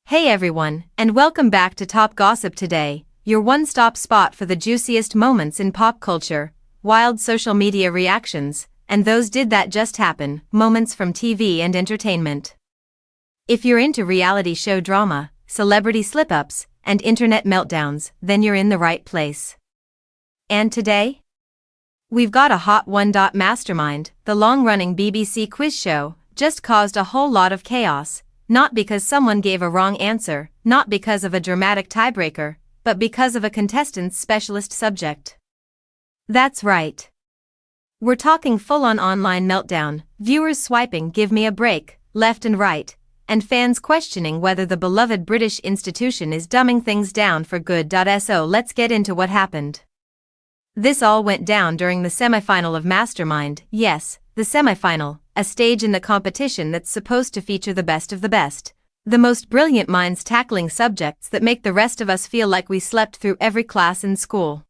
Hey everyone, and welcome back to Top Gossip Today, your one-stop spot for the juiciest moments in pop culture, wild social media reactions, and those did that just happen, moments from TV and entertainment. If you're into reality show drama, celebrity slip-ups, and internet meltdowns, then you're in the right place. And today? We've got a hot one. Mastermind, the long-running BBC quiz show, just caused a whole lot of chaos. Not because someone gave a wrong answer, not because of a dramatic tiebreaker, but because of a contestant's specialist subject. That's right. We're talking full-on online meltdown, viewers swiping "give me a break" left and right, and fans questioning whether the beloved British institution is dumbing things down for good. So let's get into what happened. This all went down during the semi-final of Mastermind. Yes, the semi-final, a stage in the competition that's supposed to feature the best of the best, the most brilliant minds tackling subjects that make the rest of us feel like we slept through every class in school.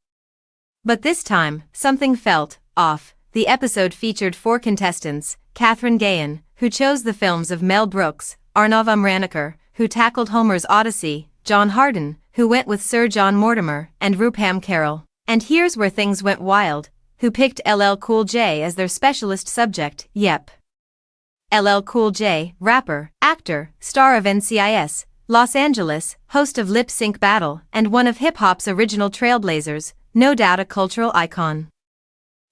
But this time, something felt off. The episode featured 4 contestants: Catherine Gahan, who chose the films of Mel Brooks; Arnav Amranikar, who tackled Homer's Odyssey; John Harden, who went with Sir John Mortimer; and Rupam Carroll. And here's where things went wild, who picked LL Cool J as their specialist subject. Yep. LL Cool J, rapper, actor, star of NCIS, Los Angeles, host of Lip Sync Battle, and one of hip-hop's original trailblazers, no doubt a cultural icon.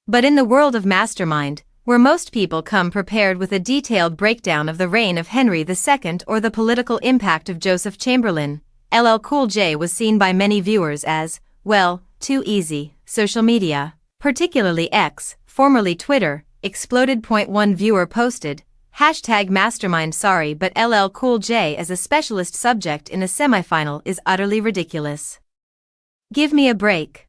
But in the world of Mastermind, where most people come prepared with a detailed breakdown of the reign of Henry II or the political impact of Joseph Chamberlain, LL Cool J was seen by many viewers as, well, too easy. Social media, particularly X, formerly Twitter, exploded. One viewer posted, #Mastermind sorry but LL Cool J as a specialist subject in a semifinal is utterly ridiculous. Give me a break.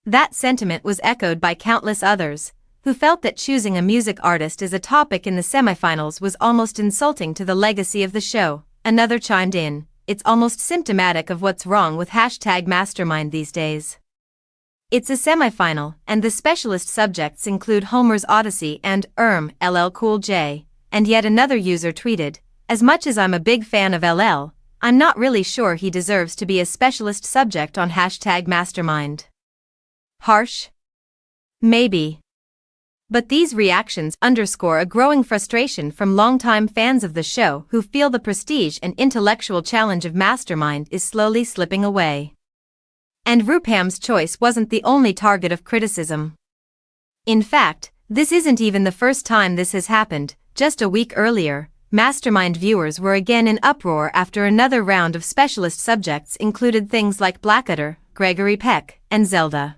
That sentiment was echoed by countless others, who felt that choosing a music artist as a topic in the semifinals was almost insulting to the legacy of the show. Another chimed in, it's almost symptomatic of what's wrong with #Mastermind these days. It's a semifinal, and the specialist subjects include Homer's Odyssey and LL Cool J. And yet another user tweeted, as much as I'm a big fan of LL, I'm not really sure he deserves to be a specialist subject on #Mastermind. Harsh? Maybe. But these reactions underscore a growing frustration from longtime fans of the show who feel the prestige and intellectual challenge of Mastermind is slowly slipping away. And Rupam's choice wasn't the only target of criticism. In fact, this isn't even the first time this has happened. Just a week earlier, Mastermind viewers were again in uproar after another round of specialist subjects included things like Blackadder, Gregory Peck, and Zelda.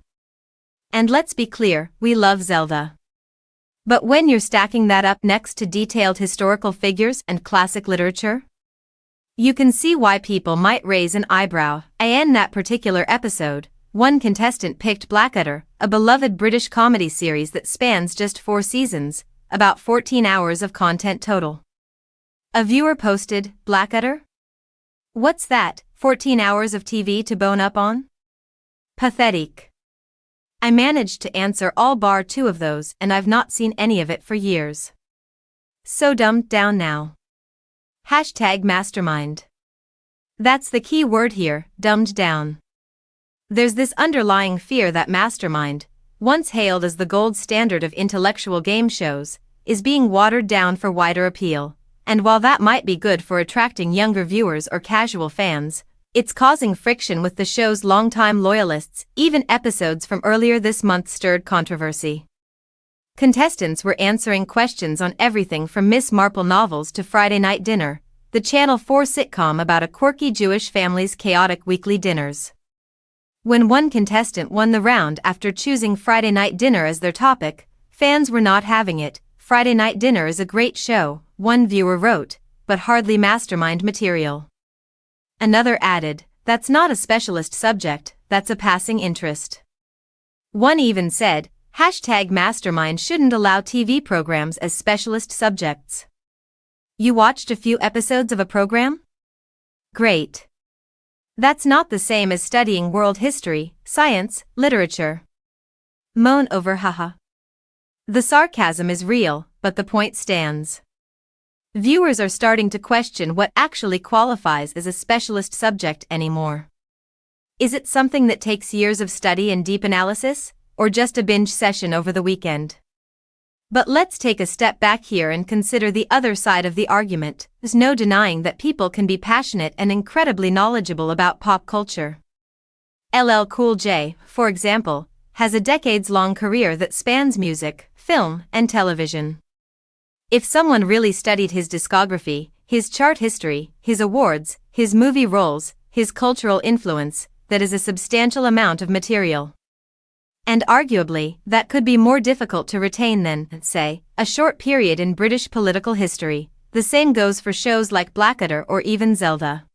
And let's be clear, we love Zelda. But when you're stacking that up next to detailed historical figures and classic literature, you can see why people might raise an eyebrow. In that particular episode, one contestant picked Blackadder, a beloved British comedy series that spans just 4 seasons, about 14 hours of content total. A viewer posted, Blackadder? What's that, 14 hours of TV to bone up on? Pathetic. I managed to answer all bar 2 of those and I've not seen any of it for years. So dumbed down now. #Mastermind. That's the key word here, dumbed down. There's this underlying fear that Mastermind, once hailed as the gold standard of intellectual game shows, is being watered down for wider appeal, and while that might be good for attracting younger viewers or casual fans, it's causing friction with the show's longtime loyalists. Even episodes from earlier this month stirred controversy. Contestants were answering questions on everything from Miss Marple novels to Friday Night Dinner, the Channel 4 sitcom about a quirky Jewish family's chaotic weekly dinners. When one contestant won the round after choosing Friday Night Dinner as their topic, fans were not having it. Friday Night Dinner is a great show, one viewer wrote, but hardly Mastermind material. Another added, that's not a specialist subject, that's a passing interest. One even said, #Mastermind shouldn't allow TV programs as specialist subjects. You watched a few episodes of a program? Great. That's not the same as studying world history, science, literature. Moan over haha. The sarcasm is real, but the point stands. viewers are starting to question what actually qualifies as a specialist subject anymore. Is it something that takes years of study and deep analysis, or just a binge session over the weekend? But let's take a step back here and consider the other side of the argument. There's no denying that people can be passionate and incredibly knowledgeable about pop culture. LL Cool J, for example, has a decades-long career that spans music, film, and television. If someone really studied his discography, his chart history, his awards, his movie roles, his cultural influence, that is a substantial amount of material. And arguably, that could be more difficult to retain than, say, a short period in British political history. The same goes for shows like Blackadder or even Zelda.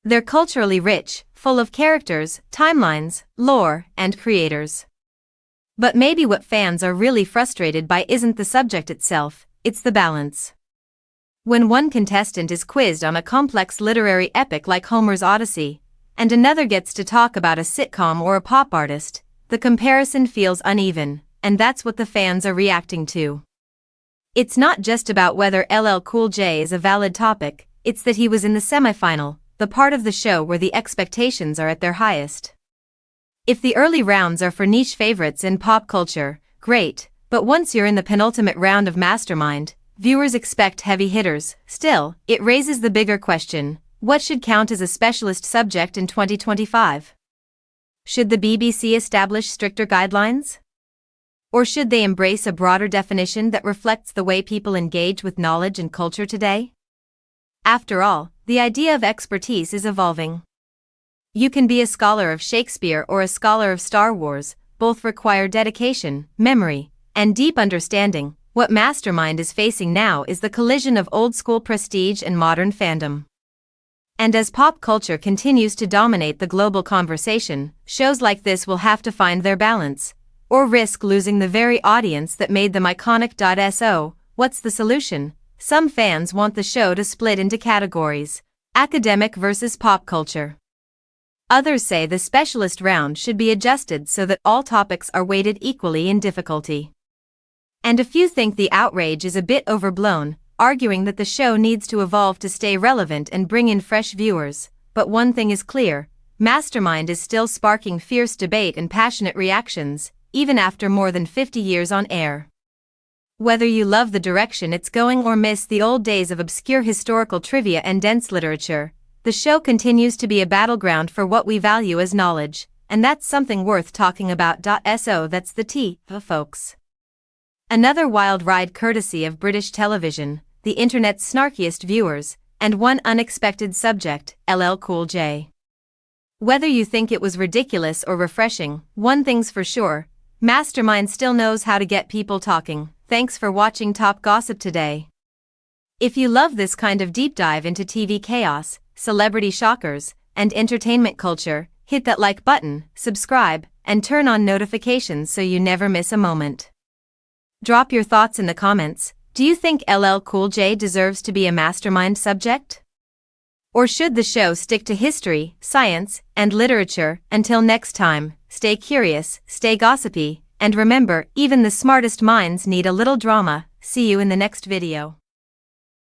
They're culturally rich, full of characters, timelines, lore, and creators. But maybe what fans are really frustrated by isn't the subject itself, it's the balance. When one contestant is quizzed on a complex literary epic like Homer's Odyssey, and another gets to talk about a sitcom or a pop artist, the comparison feels uneven, and that's what the fans are reacting to. It's not just about whether LL Cool J is a valid topic, it's that he was in the semifinal, the part of the show where the expectations are at their highest. If the early rounds are for niche favorites in pop culture, great, but once you're in the penultimate round of Mastermind, viewers expect heavy hitters. Still, it raises the bigger question: what should count as a specialist subject in 2025? Should the BBC establish stricter guidelines? Or should they embrace a broader definition that reflects the way people engage with knowledge and culture today? After all, the idea of expertise is evolving. You can be a scholar of Shakespeare or a scholar of Star Wars, both require dedication, memory, and deep understanding. What Mastermind is facing now is the collision of old-school prestige and modern fandom. And as pop culture continues to dominate the global conversation, shows like this will have to find their balance, or risk losing the very audience that made them iconic. So, what's the solution? Some fans want the show to split into categories: academic versus pop culture. Others say the specialist round should be adjusted so that all topics are weighted equally in difficulty. And a few think the outrage is a bit overblown, arguing that the show needs to evolve to stay relevant and bring in fresh viewers. But one thing is clear: Mastermind is still sparking fierce debate and passionate reactions, even after more than 50 years on air. Whether you love the direction it's going or miss the old days of obscure historical trivia and dense literature, the show continues to be a battleground for what we value as knowledge, and that's something worth talking about. So that's the tea, folks. Another wild ride courtesy of British television, the internet's snarkiest viewers, and one unexpected subject: LL Cool J. Whether you think it was ridiculous or refreshing, one thing's for sure: Mastermind still knows how to get people talking. Thanks for watching Top Gossip today. If you love this kind of deep dive into TV chaos, celebrity shockers, and entertainment culture, hit that like button, subscribe, and turn on notifications so you never miss a moment. Drop your thoughts in the comments. Do you think LL Cool J deserves to be a Mastermind subject? Or should the show stick to history, science, and literature? Until next time, stay curious, stay gossipy, and remember, even the smartest minds need a little drama. See you in the next video.